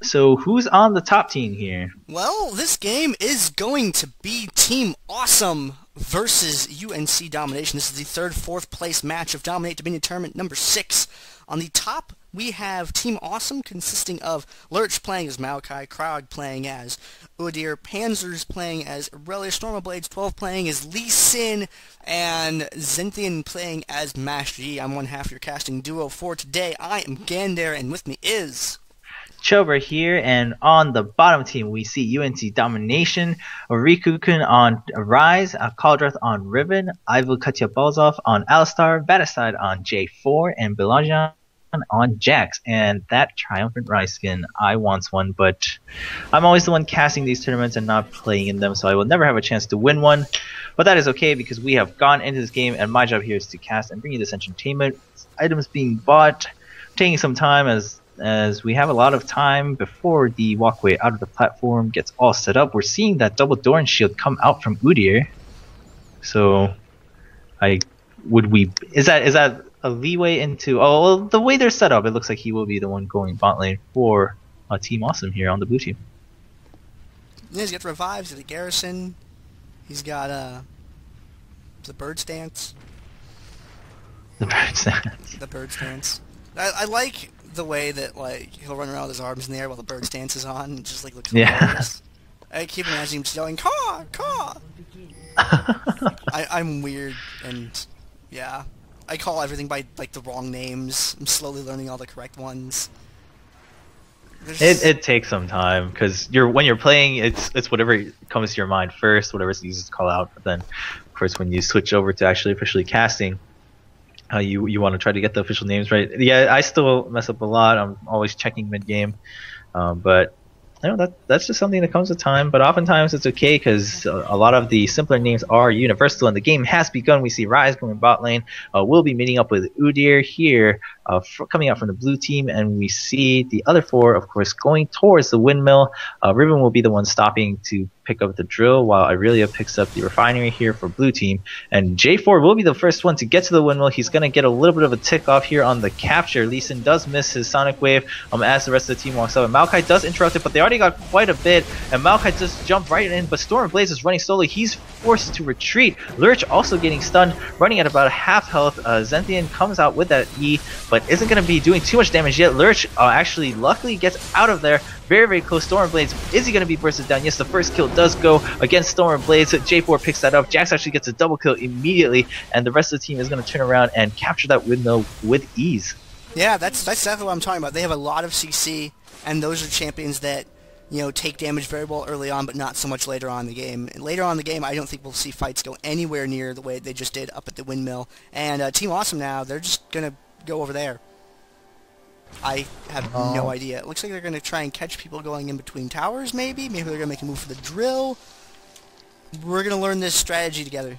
So who's on the top team here? Well, this game is going to be Team Awesome versus UNC Domination. This is the third, fourth place match of Dominate Dominion Tournament number 6. On the top, we have Team Awesome consisting of Lerch playing as Maokai, Kraogg playing as Udyr, Panzerzs playing as Irelia, Stormblades 12 playing as Lee Sin, and Zenthien playing as Master Yi. I'm one half your casting duo for today. I am Gandair, and with me is Chobra here, and on the bottom team we see UNC Domination, Rikukun on Ryze, Cauldrath on Riven, IvilKutyzbolzov on Alistar, Vaticide on J4, and Bellagion on Jax. And that triumphant Ryze skin, I want one, but I'm always the one casting these tournaments and not playing in them, so I will never have a chance to win one. But that is okay, because we have gone into this game, and my job here is to cast and bring you this entertainment. Items being bought, taking some time as we have a lot of time before the walkway out of the platform gets all set up. We're seeing that double Doran shield come out from Udyr. So is that a leeway into well, the way they're set up, it looks like he will be the one going bot lane for Team Awesome here on the blue team. Yeah, he's got the Revives, he's got the Garrison, he's got the Bird Stance. The Bird Stance. The Bird Stance. I like the way that he'll run around with his arms in the air while the bird stance is on, and just looks hilarious. I keep imagining him just yelling "caw, caw." I'm weird, and yeah, I call everything by the wrong names. I'm slowly learning all the correct ones. It takes some time, because when you're playing, it's whatever comes to your mind first, whatever's easiest to call out. But then, of course, when you switch over to actually officially casting, you want to try to get the official names right. Yeah, I still mess up a lot. I'm always checking mid game, but that's just something that comes with time. But oftentimes it's okay, because a lot of the simpler names are universal, and the game has begun. We see Ryze going bot lane. We'll be meeting up with Udyr here, coming out from the blue team, and we see the other four, of course, going towards the windmill. Riven will be the one stopping to pick up the drill, while Irelia picks up the refinery here for blue team. And J4 will be the first one to get to the windmill. He's going to get a little bit of a tick off here on the capture. Lee Sin does miss his sonic wave as the rest of the team walks up, and Maokai does interrupt it, but they already got quite a bit, and Maokai just jumped right in, but Stormblades is running slowly. He's forced to retreat. Lerch also getting stunned, running at about a half health. Zenthien comes out with that E, but isn't going to be doing too much damage yet. Lerch actually luckily gets out of there. Very, very close. Stormblades, is he going to be bursted down? Yes, the first kill does go against Stormblades. J4 picks that up. Jax actually gets a double kill immediately, and the rest of the team is going to turn around and capture that windmill with ease. Yeah, that's exactly what I'm talking about. They have a lot of CC, and those are champions that take damage very well early on, but not so much later on in the game. And later on in the game, I don't think we'll see fights go anywhere near the way they just did up at the windmill. And Team Awesome now, they're just going to go over there. I have no idea. It looks like they're going to try and catch people going in between towers, maybe. Maybe they're going to make a move for the drill. We're going to learn this strategy together.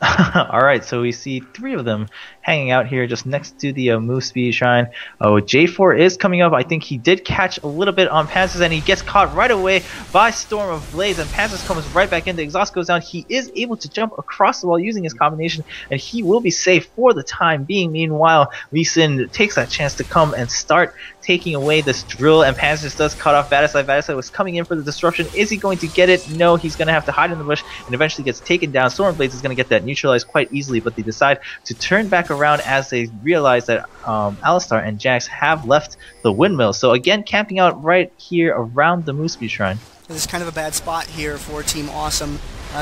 Alright, so we see 3 of them hanging out here just next to the move speed shrine. J4 is coming up. I think he did catch a little bit on Panzerzs, and he gets caught right away by Storm of Blaze, and Panzerzs comes right back in. The exhaust goes down. He is able to jump across the wall using his combination, and he will be safe for the time being. Meanwhile, Lee Sin takes that chance to come and start taking away this drill, and Panzerzs does cut off Vaticide. Vaticide was coming in for the disruption. Is he going to get it? No, he's going to have to hide in the bush, and eventually gets taken down. Stormblades is going to get that neutralized quite easily, but they decide to turn back around as they realize that Alistar and Jax have left the windmill. So again, camping out right here around the Moose Speed Shrine. This is kind of a bad spot here for Team Awesome,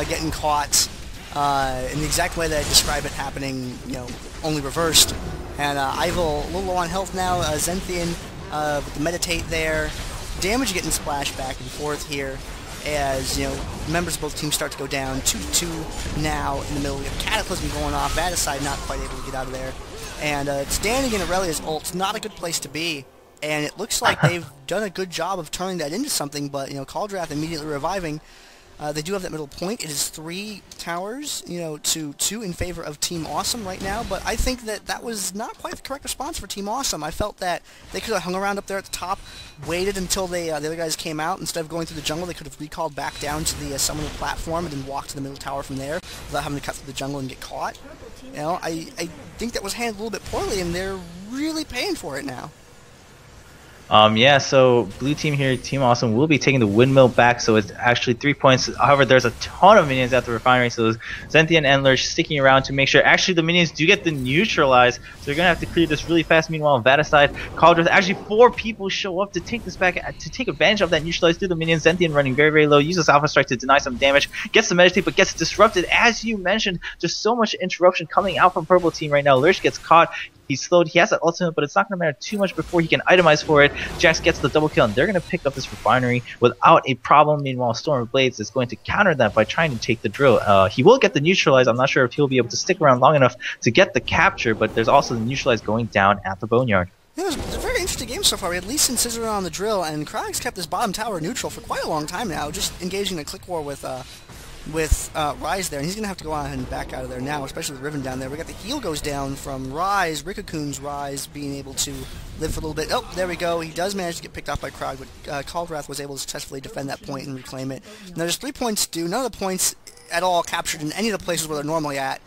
getting caught in the exact way that I describe it happening, only reversed. And Ivil a little low on health now. Zenthien with the meditate there. Damage getting splashed back and forth here, as members of both teams start to go down. 2-2 now in the middle. We have Cataclysm going off. Vaticide not quite able to get out of there, and standing in Irelia's ult, not a good place to be. And it looks like they've done a good job of turning that into something, but Cauldrath immediately reviving. They do have that middle point. It is 3 towers, to 2 in favor of Team Awesome right now, but I think that was not quite the correct response for Team Awesome. I felt that they could have hung around up there at the top, waited until the other guys came out. Instead of going through the jungle, they could have recalled back down to the summoner platform and then walked to the middle tower from there without having to cut through the jungle and get caught. I think that was handled a little bit poorly, and they're really paying for it now. Yeah, so blue team here, Team Awesome, will be taking the windmill back, so it's actually 3 points. However, there's a ton of minions at the refinery, so Zenthien and Lerch sticking around to make sure actually the minions do get the neutralize, so you're going to have to clear this really fast. Meanwhile, Vaticide, Cauldrath, actually 4 people show up to take this back, to take advantage of that neutralize through the minions. Zenthien running very, very low, uses Alpha Strike to deny some damage, gets the meditate, but gets disrupted. As you mentioned, just so much interruption coming out from purple team right now. Lerch gets caught. He's slowed, he has that ultimate, but it's not going to matter too much before he can itemize for it. Jax gets the double kill, and they're going to pick up this refinery without a problem. Meanwhile, Storm of Blades is going to counter that by trying to take the drill. He will get the neutralize. I'm not sure if he'll be able to stick around long enough to get the capture, but there's also the neutralize going down at the Boneyard. Yeah, it was a very interesting game so far. We had Lee Sin Scissor on the drill, and Kraogg's kept this bottom tower neutral for quite a long time now, just engaging in a click war with Ryze there, and he's going to have to go on and back out of there now, especially with Riven down there. We got the heal goes down from Ryze, Rikukun's Ryze being able to live for a little bit. Oh, there we go. He does manage to get picked off by Kraogg, but Cauldrath was able to successfully defend that point and reclaim it. Now there's 3 points due. None of the points at all captured in any of the places where they're normally at.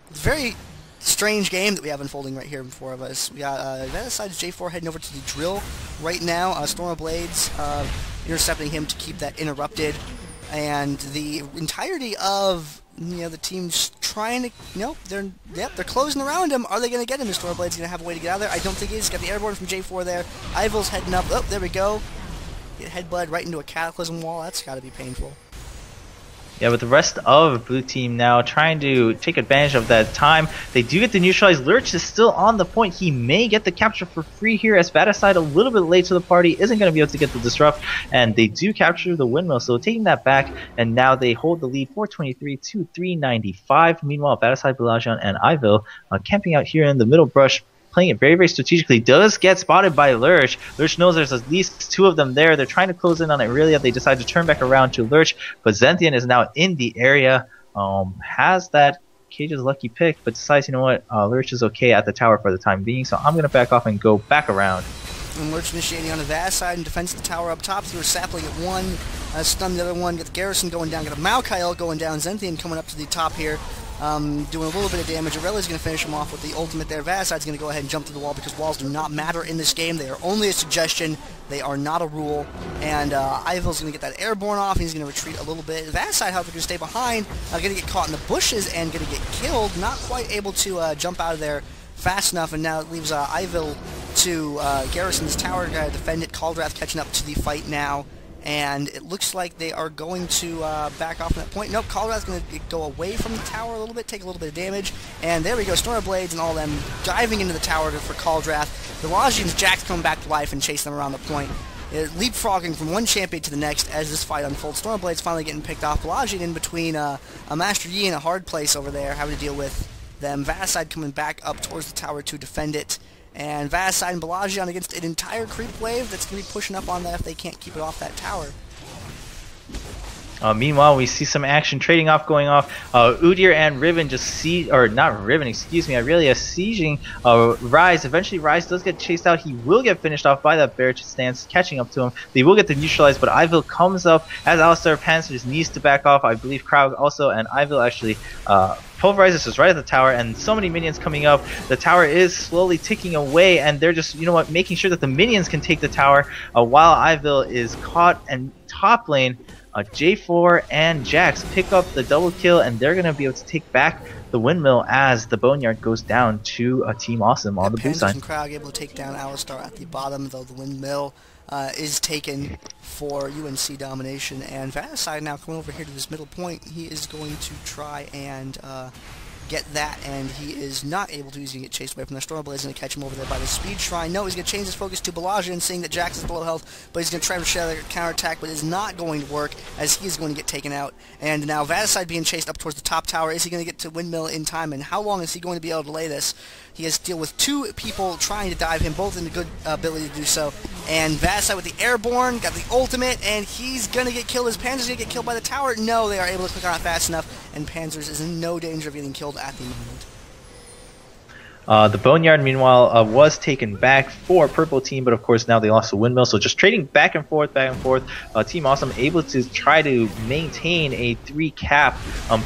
It's a very strange game that we have unfolding right here before of us. We got Vaticide's J4 heading over to the drill right now. Storm of Blades intercepting him to keep that interrupted. And the entirety of the team's trying to they're closing around him. Are they going to get him? The Storm Blade's going to have a way to get out of there. I don't think he is. Got the airborne from J4 there. Ivil's heading up. Oh, there we go. Get headbutt right into a Cataclysm wall. That's got to be painful. Yeah, but the rest of blue team now trying to take advantage of that time. They do get the neutralize. Lerch is still on the point. He may get the capture for free here, as Vaticide, a little bit late to the party, isn't going to be able to get the disrupt, and they do capture the windmill, so taking that back, and now they hold the lead 423 to 395. Meanwhile, Vaticide, Bellagion, and Ivil camping out here in the middle brush, playing it very, very strategically, does get spotted by Lerch. Lerch knows there's at least 2 of them there. They're trying to close in on Irelia. They decide to turn back around to Lerch, but Zenthien is now in the area, has that Cage's lucky pick, but decides, you know what, Lerch is okay at the tower for the time being, so I'm going to back off and go back around. And Lerch initiating on the Vaz side and defends the tower up top. Through a sapling at one, stun the other one, get the Garrison going down, get a Maokai going down, Zenthien coming up to the top here. Doing a little bit of damage. Irelia's going to finish him off with the ultimate there. Vaticide's going to go ahead and jump through the wall because walls do not matter in this game. They are only a suggestion. They are not a rule. And Ivil's going to get that airborne off. He's going to retreat a little bit. Vaticide, however, going to stay behind. Going to get caught in the bushes and going to get killed. Not quite able to jump out of there fast enough. And now it leaves Ivil to Garrison's tower. Got to defend it. Cauldrath catching up to the fight now. And it looks like they are going to back off at that point. Nope, Cauldrath's going to go away from the tower a little bit, take a little bit of damage. And there we go, Storm of Blades and all of them diving into the tower for Cauldrath. The Bellagion Jax coming back to life and chase them around the point. Leapfrogging from one champion to the next as this fight unfolds. Storm of Blades finally getting picked off. Bellagion in between a Master Yi and a hard place over there, having to deal with them. Vaticide coming back up towards the tower to defend it. And Vaticide and Bellagion against an entire creep wave that's going to be pushing up on that if they can't keep it off that tower. Meanwhile, we see some action trading off going off. Udyr and Riven just Irelia sieging Ryze. Eventually, Ryze does get chased out. He will get finished off by that bear stance, catching up to him. They will get the neutralized, but Ivil comes up as Alistar Panzerzs needs to back off. I believe Kraogg also, and Ivil actually pulverizes us right at the tower, and so many minions coming up. The tower is slowly ticking away, and they're just, making sure that the minions can take the tower while Ivil is caught. And top lane, J4 and Jax pick up the double kill, and they're going to be able to take back the windmill as the Boneyard goes down to Team Awesome on the blue side. And Kraogg able to take down Alistar at the bottom, though the windmill is taken for UNC Domination. And Vaticide now coming over here to this middle point. He is going to try and get that, and he is not able to. He's going to get chased away from the Storm Blade. He's going to catch him over there by the Speed Shrine. No, he's going to change his focus to Bellagion, seeing that Jax is below health, but he's going to try to share the counterattack, but it's not going to work as he is going to get taken out. And now Vaticide being chased up towards the top tower. Is he going to get to Windmill in time, and how long is he going to be able to delay this? He has to deal with 2 people trying to dive him, both in a good ability to do so. And Vaticide with the Airborne, got the ultimate, and he's going to get killed. Is Panzerzs going to get killed by the tower? No, they are able to click on it fast enough, and Panzerzs is in no danger of getting killed at the moment. The Boneyard, meanwhile, was taken back for Purple Team, but of course now they lost the Windmill. So just trading back and forth, back and forth. Team Awesome able to try to maintain a 3-cap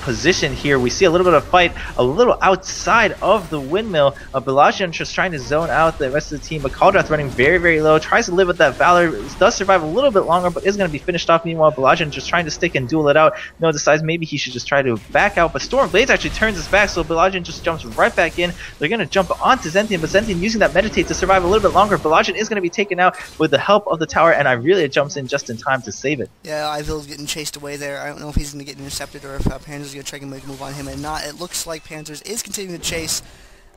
position here. We see a little bit of fight, a little outside of the Windmill. Bellagion just trying to zone out the rest of the team, but Cauldrath running very, very low. Tries to live with that Valor, does survive a little bit longer, but is going to be finished off. Meanwhile, Bellagion just trying to stick and duel it out. No, decides maybe he should just try to back out, but Stormblades actually turns his back, so Bellagion just jumps right back in. They're going to jump onto Zenthien, but Zenthien using that meditate to survive a little bit longer. Bellagion is going to be taken out with the help of the tower, and Irelia jumps in just in time to save it. Yeah, Ivil's getting chased away there. I don't know if he's going to get intercepted or if Panzerzs going to try to make a move on him and not. It looks like Panzerzs is continuing to chase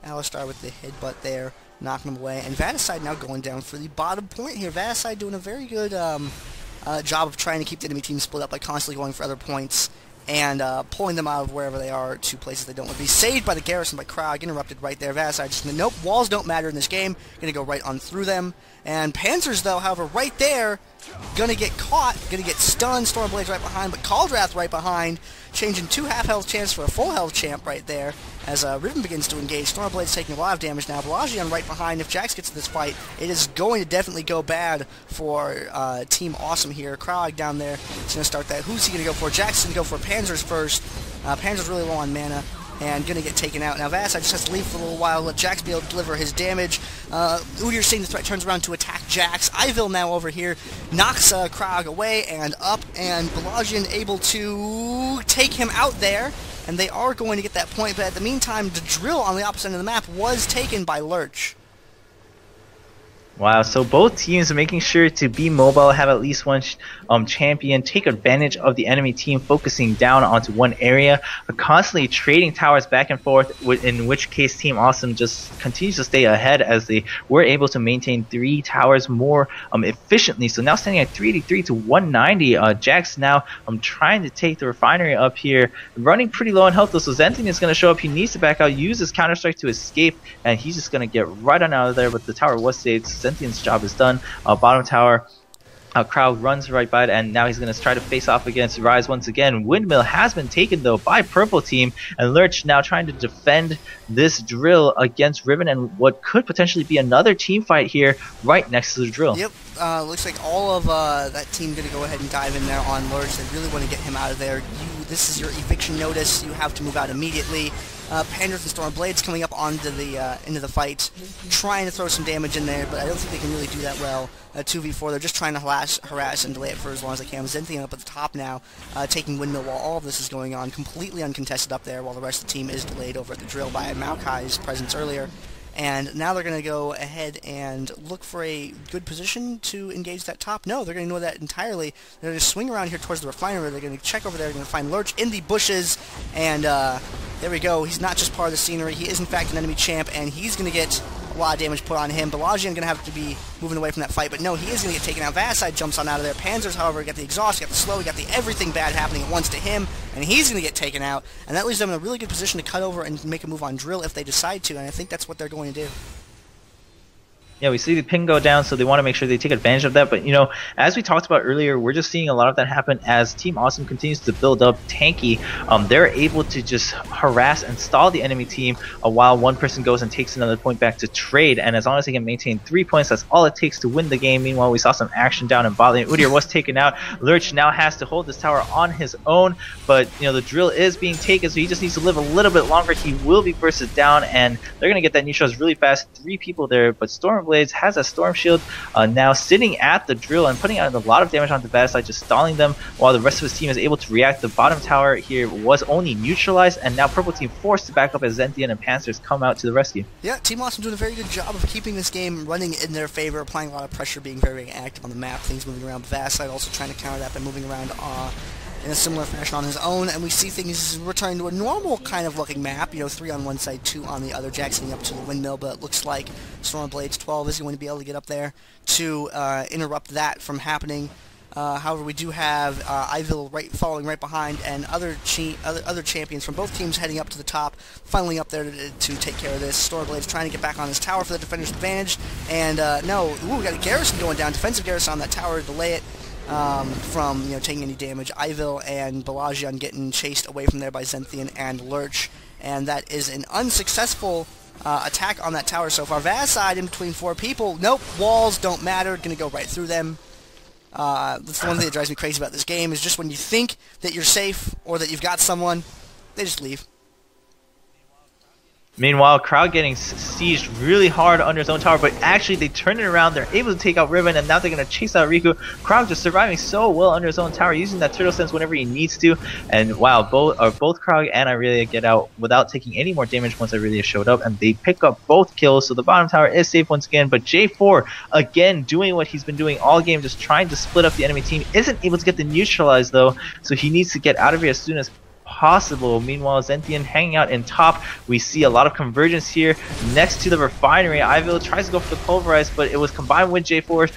Alistar with the headbutt there, knocking him away. And Vaticide now going down for the bottom point here. Vaticide doing a very good job of trying to keep the enemy team split up by constantly going for other points and pulling them out of wherever they are to places they don't want to be. Saved by the Garrison by Kraogg, interrupted right there. Vaticide just, nope, walls don't matter in this game. Going to go right on through them. And Panzerzs, though, however, right there, going to get caught, going to get stunned. Stormblades right behind, but Cauldrath right behind, changing 2 half-health champs for a full-health champ right there as Riven begins to engage. Stormblade's taking a lot of damage now. Bellagion right behind. If Jax gets to this fight, it is going to definitely go bad for Team Awesome here. Kraogg down there is going to start that. Who's he going to go for? Jax is going to go for Panzerzs first. Panzerzs really low on mana and going to get taken out. Now Vaticide just has to leave for a little while, let Jax be able to deliver his damage. Udyr seeing the threat, turns around to attack Jax. Ivil now over here knocks Kraogg away and up, and Bellagion able to take him out there, and they are going to get that point, but at the meantime, the drill on the opposite end of the map was taken by Lerch. Wow, so both teams are making sure to be mobile, have at least one champion, take advantage of the enemy team focusing down onto one area, constantly trading towers back and forth, in which case Team Awesome just continues to stay ahead as they were able to maintain 3 towers more efficiently. So now standing at 383 to 190, Jax now trying to take the refinery up here, running pretty low on health though, so Zenthien is going to show up. He needs to back out, use his Counter-Strike to escape, and he's just going to get right on out of there, but the tower was saved. Zenthien's job is done. Bottom tower, Kraogg runs right by it, and now he's going to try to face off against Ryze once again. Windmill has been taken though by Purple Team, and Lerch now trying to defend this drill against Riven, and what could potentially be another team fight here right next to the drill. Yep, looks like all of that team going to go ahead and dive in there on Lerch. They really want to get him out of there. This is your eviction notice. You have to move out immediately. Panzerzs and Stormblades coming up onto the into the fight, trying to throw some damage in there, but I don't think they can really do that well. 2v4, they're just trying to harass and delay it for as long as they can. Zenthien up at the top now, taking Windmill while all of this is going on, completely uncontested up there, while the rest of the team is delayed over at the drill by Maokai's presence earlier. And now they're going to go ahead and look for a good position to engage that top. No, they're going to ignore that entirely. They're going to swing around here towards the refinery. They're going to check over there. They're going to find Lerch in the bushes. And there we go. He's not just part of the scenery. He is, in fact, an enemy champ. And he's going to get a lot of damage put on him. Bellagion going to have to be moving away from that fight. But no, he is going to get taken out. Vaticide jumps on out of there. Panzerzs, however, got the exhaust, got the slow, got the everything bad happening at once to him. And he's going to get taken out. And that leaves them in a really good position to cut over and make a move on drill if they decide to. And I think that's what they're going to do. Yeah, we see the ping go down, so they want to make sure they take advantage of that. But, you know, as we talked about earlier, we're just seeing a lot of that happen as Team Awesome continues to build up tanky. They're able to just harass and stall the enemy team while one person goes and takes another point back to trade. And as long as they can maintain 3 points, that's all it takes to win the game. Meanwhile, we saw some action down in bot lane. Udyr was taken out. Lerch now has to hold this tower on his own. But, you know, the drill is being taken, so he just needs to live a little bit longer. He will be bursted down, and they're going to get that neutralized really fast. 3 people there, but Stormblades has a storm shield now sitting at the drill and putting out a lot of damage on the Vaticide, just stalling them while the rest of his team is able to react. The bottom tower here was only neutralized, and now Purple Team forced to back up as Zenthien and Panzerzs come out to the rescue. Yeah, Team Awesome doing a very good job of keeping this game running in their favor, applying a lot of pressure, being very, very active on the map, things moving around. Vaticide also trying to counter that by moving around in a similar fashion on his own, and we see things returning to a normal kind of looking map, you know, 3 on one side, 2 on the other, Jackson up to the windmill, but it looks like Stormblades 12 is going to be able to get up there to interrupt that from happening. However, we do have Ivil following right behind, and other champions from both teams heading up to the top, funneling up there to take care of this. Stormblades trying to get back on his tower for the defender's advantage, and no, we got a Garrison going down, defensive Garrison on that tower to delay it from, you know, taking any damage. Ivil and Bellagion getting chased away from there by Zenthien and Lerch, and that is an unsuccessful attack on that tower so far. Vaticide in between 4 people. Nope, walls don't matter. Going to go right through them. That's the one thing that drives me crazy about this game, is just when you think that you're safe or that you've got someone, they just leave. Meanwhile, Kraogg getting sieged really hard under his own tower, but actually they turn it around. They're able to take out Riven, and now they're going to chase out Riku. Kraogg just surviving so well under his own tower, using that turtle sense whenever he needs to. And wow, both Kraogg and Irelia get out without taking any more damage once Irelia showed up, and they pick up both kills. So the bottom tower is safe once again. But J4 again doing what he's been doing all game, just trying to split up the enemy team. Isn't able to get the neutralize though, so he needs to get out of here as soon as possible. Meanwhile, Zenthien hanging out in top. We see a lot of convergence here next to the refinery. Ivil tries to go for the pulverize, but it was combined with J4's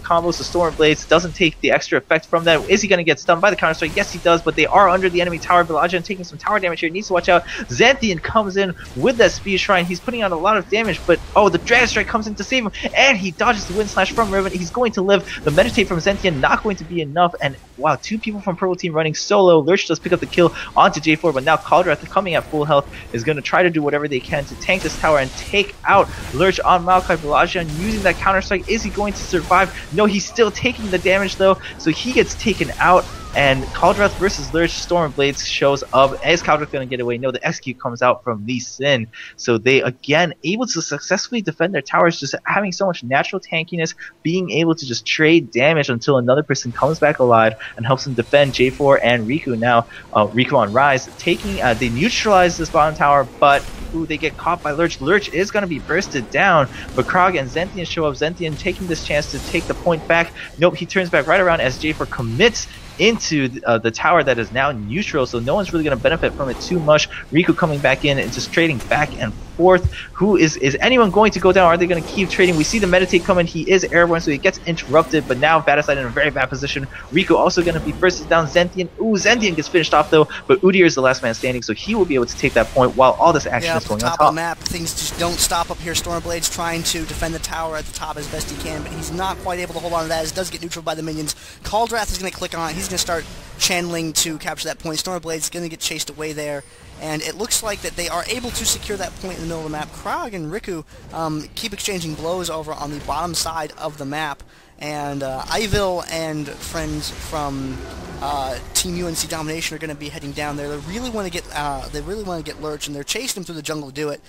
combos. The Storm Blades doesn't take the extra effect from that. Is he going to get stunned by the counter strike? Yes, he does, but they are under the enemy tower. Bellagion taking some tower damage here. Needs to watch out. Zenthien comes in with that speed shrine. He's putting out a lot of damage, but oh, the Dragon Strike comes in to save him, and he dodges the Wind Slash from Riven. He's going to live. The Meditate from Zenthien not going to be enough, and wow, 2 people from Purple Team running solo. Lerch does pick up the kill onto J4, but now Cauldrath, coming at full health, is going to try to do whatever they can to tank this tower and take out Lerch on Maokai. Bellagion using that counter strike. Is he going to survive? No, he's still taking the damage though, so he gets taken out. And Cauldrath versus Lerch, Storm Blades shows up. Is Cauldrath going to get away? No, the execute comes out from Lee Sin. So they, again, able to successfully defend their towers, just having so much natural tankiness, being able to just trade damage until another person comes back alive and helps them defend J4 and Riku. Now, Riku on Ryze, taking, they neutralize this bottom tower, but ooh, they get caught by Lerch. Lerch is going to be bursted down, but Kraogg and Zenthien show up. Zenthien taking this chance to take the point back. Nope, he turns back right around as J4 commits into the tower that is now neutral, so no one's really going to benefit from it too much. Riku coming back in and just trading back and forth. Who is anyone going to go down? Are they going to keep trading? We see the Meditate coming. He is airborne, so he gets interrupted, but now Vaticide in a very bad position. Riku also going to be bursted down. Zenthien, ooh, Zenthien gets finished off though, but Udyr is the last man standing, so he will be able to take that point while all this action is going on top. Of the map, things just don't stop up here. Stormblade's trying to defend the tower at the top as best he can, but he's not quite able to hold on to that, as does get neutral by the minions. Cauldrath is going to click on it. He's going to start channeling to capture that point. Stormblade's going to get chased away there, and it looks like that they are able to secure that point in the middle of the map. Kraogg and Riku keep exchanging blows over on the bottom side of the map, and Ivil and friends from Team UNC Domination are going to be heading down there. They really want to get Lerch, and they're chasing him through the jungle to do it.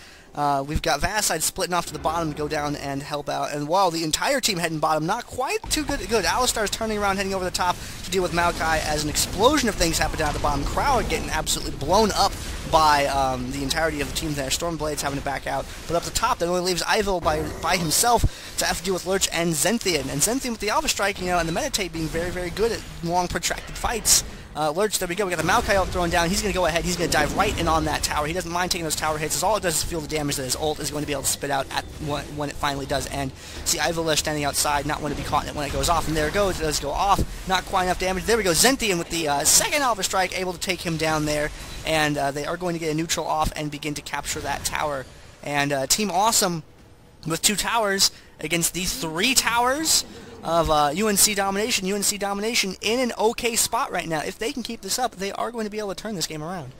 We've got Vaticide splitting off to the bottom to go down and help out, and while the entire team heading bottom, not quite too good. Alistar's turning around, heading over the top to deal with Maokai as an explosion of things happen down at the bottom. Kraogg getting absolutely blown up by the entirety of the team there. Stormblade's having to back out, but up the top that only leaves Ivil by himself to have to deal with Lerch and Zenthien. And Zenthien with the Alpha Strike, you know, and the Meditate being very, very good at long, protracted fights. Lerch, there we go. We got the Maokai ult thrown down. He's going to go ahead. He's going to dive right in on that tower. He doesn't mind taking those tower hits, as all it does is feel the damage that his ult is going to be able to spit out at when it finally does end. See Ivil standing outside, not want to be caught in it when it goes off, and there it goes. It does go off. Not quite enough damage. There we go. Zenthien with the second Alpha Strike, able to take him down there, and they are going to get a neutral off and begin to capture that tower. And Team Awesome with 2 towers against these 3 towers of UNC Domination. UNC Domination in an okay spot right now. If they can keep this up, they are going to be able to turn this game around.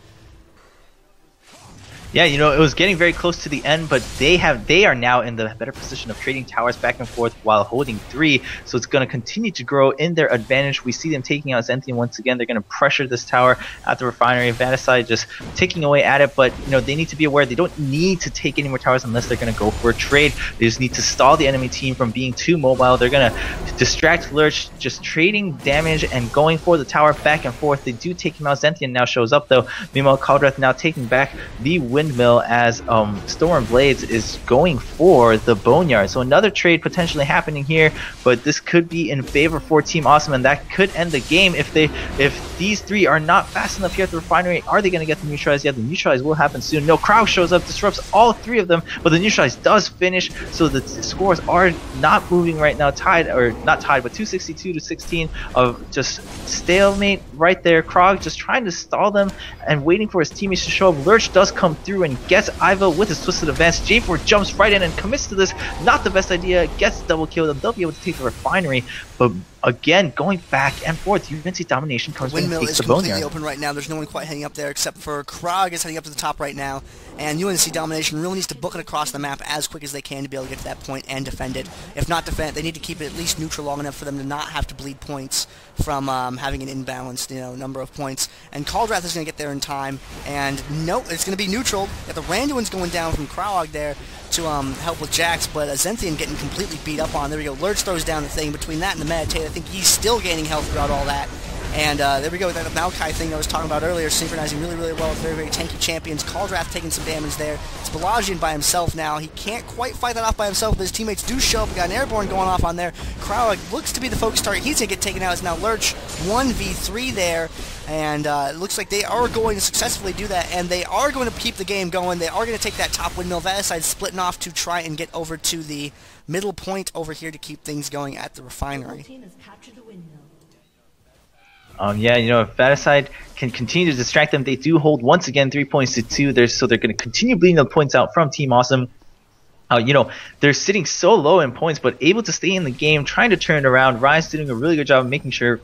Yeah, you know, it was getting very close to the end, but they are now in the better position of trading towers back and forth while holding 3, so it's going to continue to grow in their advantage. We see them taking out Zenthien once again. They're going to pressure this tower at the refinery. Vaticide just ticking away at it, but you know, they need to be aware they don't need to take any more towers unless they're going to go for a trade. They just need to stall the enemy team from being too mobile. They're going to distract Lerch, just trading damage and going for the tower back and forth. They do take him out. Zenthien now shows up though. Meanwhile, Cauldrath now taking back the windmill as Storm Blades is going for the Boneyard. So another trade potentially happening here, but this could be in favor for Team Awesome, and that could end the game if these 3 are not fast enough here at the refinery. Are they going to get the neutralize? Yeah, the neutralize will happen soon. No, Kraogg shows up, disrupts all 3 of them, but the neutralize does finish, so the scores are not moving right now. Tied, or not tied, but 262 to 16 of just stalemate right there. Kraogg just trying to stall them and waiting for his teammates to show up. Lerch does come through and gets Ivil with his twisted advance. J4 jumps right in and commits to this. Not the best idea. Gets double kill. They'll be able to take the refinery, but again, going back and forth. UNC Domination comes in and Windmill takes is the completely boneyard. open right now. There's no one quite heading up there except for Kraogg is heading up to the top right now. And UNC Domination really needs to book it across the map as quick as they can to be able to get to that point and defend it. If not defend it, they need to keep it at least neutral long enough for them to not have to bleed points from having an imbalanced number of points. And Cauldrath is going to get there in time. And nope, it's going to be neutral. Got the Randuin's going down from Kraogg there to help with Jax, but Zenthien getting completely beat up on. There we go. Lerch throws down the thing. Between that and the Meditate, I think he's still gaining health throughout all that. And there we go, that Maokai thing I was talking about earlier, synchronizing really, really well with very, very tanky champions. Cauldrath taking some damage there. It's Bellagion by himself now. He can't quite fight that off by himself, but his teammates do show up. We got an Airborne going off on there. Kraogg looks to be the focus target. He's going to get taken out. It's now Lerch 1v3 there. And it looks like they are going to successfully do that, and they are going to keep the game going. They are going to take that top windmill. Vaticide splitting off to try and get over to the middle point over here to keep things going at the refinery. Yeah, if Vaticide can continue to distract them, they do hold once again 3 points to 2. So they're going to continue bleeding the points out from Team Awesome. They're sitting so low in points, but able to stay in the game, trying to turn it around. Ryze doing a really good job of making sure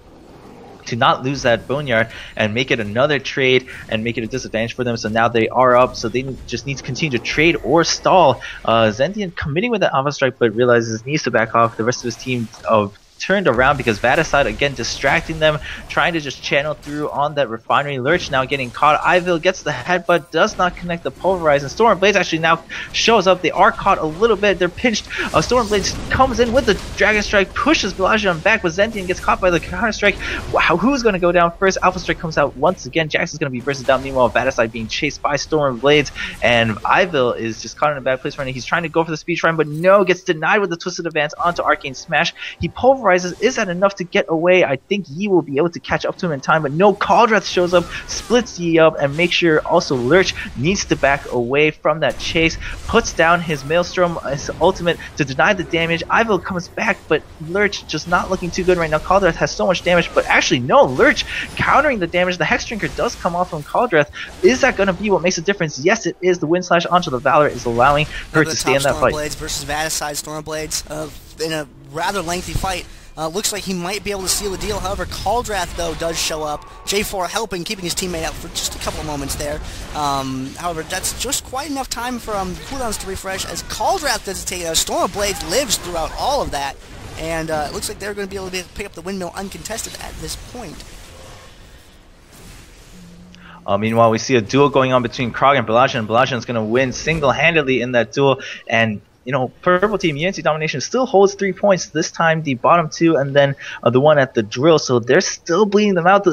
to not lose that boneyard and make it another trade and make it a disadvantage for them. So now they are up, so they just need to continue to trade or stall. Zenthien committing with the Alpha Strike, but realizes he needs to back off. The rest of his team turned around because Vaticide again distracting them, trying to just channel through on that refinery. Lerch now getting caught. Ivil gets the headbutt, does not connect the pulverize, and Stormblades actually now shows up. They are caught a little bit. They're pinched. Stormblades comes in with the Dragon Strike, pushes Bellagion back, but Zenthien gets caught by the counter strike. Wow, who's going to go down first? Alpha Strike comes out once again. Jax is going to be bursted down. Meanwhile, Vaticide being chased by Stormblades, and Ivil is just caught in a bad place right now. He's trying to go for the speed shrine, but no, gets denied with the Twisted Advance onto Arcane Smash. He pulverizes. Is that enough to get away? I think Yi will be able to catch up to him in time, but no, Cauldrath shows up, splits Yi up, and makes sure also Lerch needs to back away from that chase, puts down his Maelstrom, his ultimate, to deny the damage. Ivil comes back, but Lerch just not looking too good right now. Cauldrath has so much damage, but actually no, Lerch countering the damage. The Hex Drinker does come off from Cauldrath. Is that going to be what makes a difference? Yes, it is. The Wind Slash onto the Valor is allowing her to stay in that fight. Stormblades versus Vaticide. Stormblades in a rather lengthy fight. Looks like he might be able to seal the deal. However, Cauldrath, though, does show up. J4 helping, keeping his teammate out for just a couple of moments there. However, that's just quite enough time for cooldowns to refresh as Cauldrath does take it. Stormblades lives throughout all of that. And it looks like they're going to be able to pick up the windmill uncontested at this point. Meanwhile, we see a duel going on between Kraogg and Bellagion. Bellagion is going to win single-handedly in that duel, and Purple Team, UNC Domination, still holds 3 points. This time, the bottom two, and then the one at the drill. So they're still bleeding them out.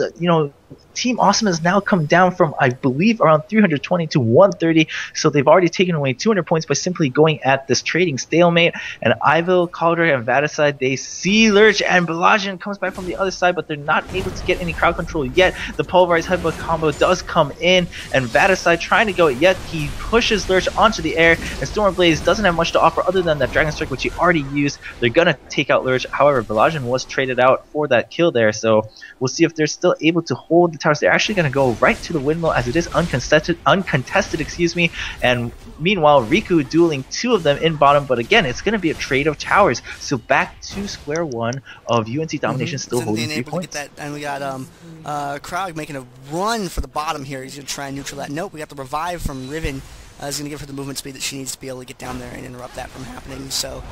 Team Awesome has now come down from, I believe, around 320 to 130. So they've already taken away 200 points by simply going at this trading stalemate. And Ivil, Cauldrath, and Vaticide, they see Lerch, and Bellagion comes back from the other side, but they're not able to get any crowd control yet. The pulverized headbutt combo does come in, and Vaticide trying to go, yet he pushes Lerch onto the air, and Stormblaze doesn't have much to offer other than that Dragon Strike, which he already used. They're gonna take out Lerch. However, Bellagion was traded out for that kill there, so we'll see if they're still able to hold the towers. They're actually going to go right to the windmill as it is uncontested, and meanwhile Riku dueling two of them in bottom, but again it's going to be a trade of towers, so back to square one of UNC Domination still holding 3 points. To get that, and we got Kraogg making a run for the bottom here. He's going to try and neutral that. Nope, we got the revive from Riven. Is going to give her the movement speed that she needs to be able to get down there and interrupt that from happening. So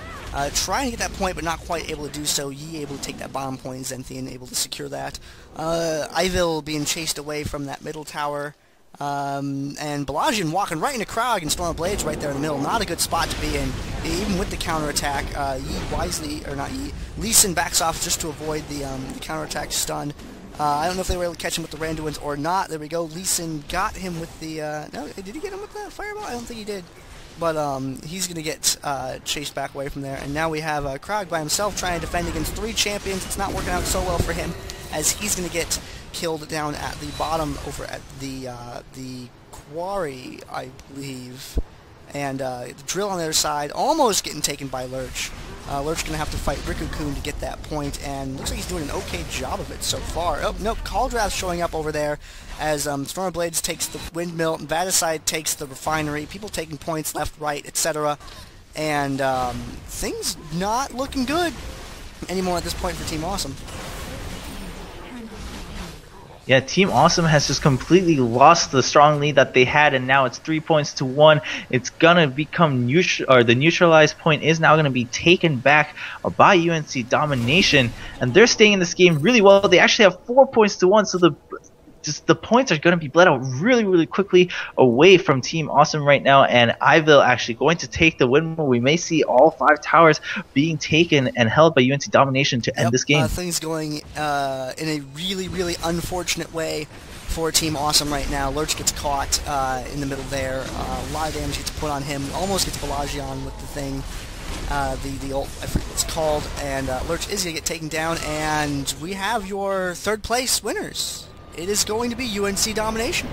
trying to get that point, but not quite able to do so. Yi able to take that bottom point, Zenthien able to secure that. Ivil being chased away from that middle tower. And Bellagion walking right into Kraogg and Stormblades right there in the middle. Not a good spot to be in, even with the counterattack. Yi wisely, or not Yi, Lee Sin backs off just to avoid the counterattack stun. I don't know if they were able to catch him with the Randuins or not. There we go. Lee Sin got him with the... no, did he get him with the fireball? I don't think he did. But he's going to get chased back away from there. And now we have Kraogg by himself trying to defend against 3 champions. It's not working out so well for him, as he's going to get killed down at the bottom over at the quarry, I believe. And the drill on the other side almost getting taken by Lerch. Lerch going to have to fight Rikukun to get that point, and looks like he's doing an okay job of it so far. Oh, nope, Cauldrath showing up over there as Stormblades takes the windmill, and Vaticide takes the refinery, people taking points left, right, etc. And things not looking good. anymore at this point for Team Awesome. Yeah, Team Awesome has just completely lost the strong lead that they had, and now it's 3 points to 1. It's gonna become the neutralized point is now gonna be taken back by UNC Domination, and they're staying in this game really well. They actually have 4 points to 1, so the points are going to be bled out really quickly away from Team Awesome right now, and Ivil actually going to take the win. We may see all 5 towers being taken and held by UNC Domination to end this game. Things going in a really unfortunate way for Team Awesome right now. Lerch gets caught in the middle there. A lot of damage gets put on him. Almost gets Bellagion with the thing. The ult, I forget what it's called, and Lerch is going to get taken down, and we have your third place winners. It is going to be UNC Domination.